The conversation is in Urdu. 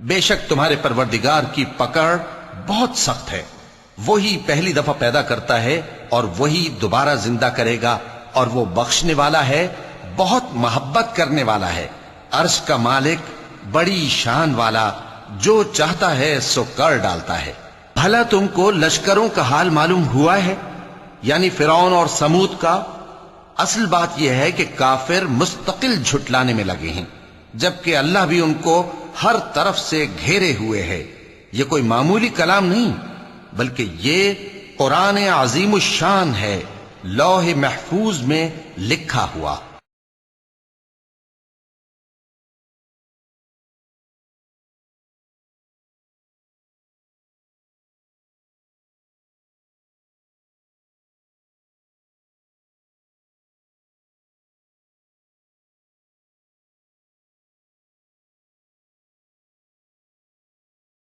بے شک تمہارے پروردگار کی پکڑ بہت سخت ہے، وہی پہلی دفعہ پیدا کرتا ہے اور وہی دوبارہ زندہ کرے گا، اور وہ بخشنے والا ہے، بہت محبت کرنے والا ہے، عرش کا مالک، بڑی شان والا، جو چاہتا ہے سو کر ڈالتا ہے۔ بھلا تم کو لشکروں کا حال معلوم ہوا ہے، یعنی فرعون اور سمود کا؟ اصل بات یہ ہے کہ کافر مستقل جھٹلانے میں لگے ہیں، جبکہ اللہ بھی ان کو ہر طرف سے گھیرے ہوئے ہے۔ یہ کوئی معمولی کلام نہیں، بلکہ یہ قرآن عظیم الشان ہے، لوح محفوظ میں لکھا ہوا۔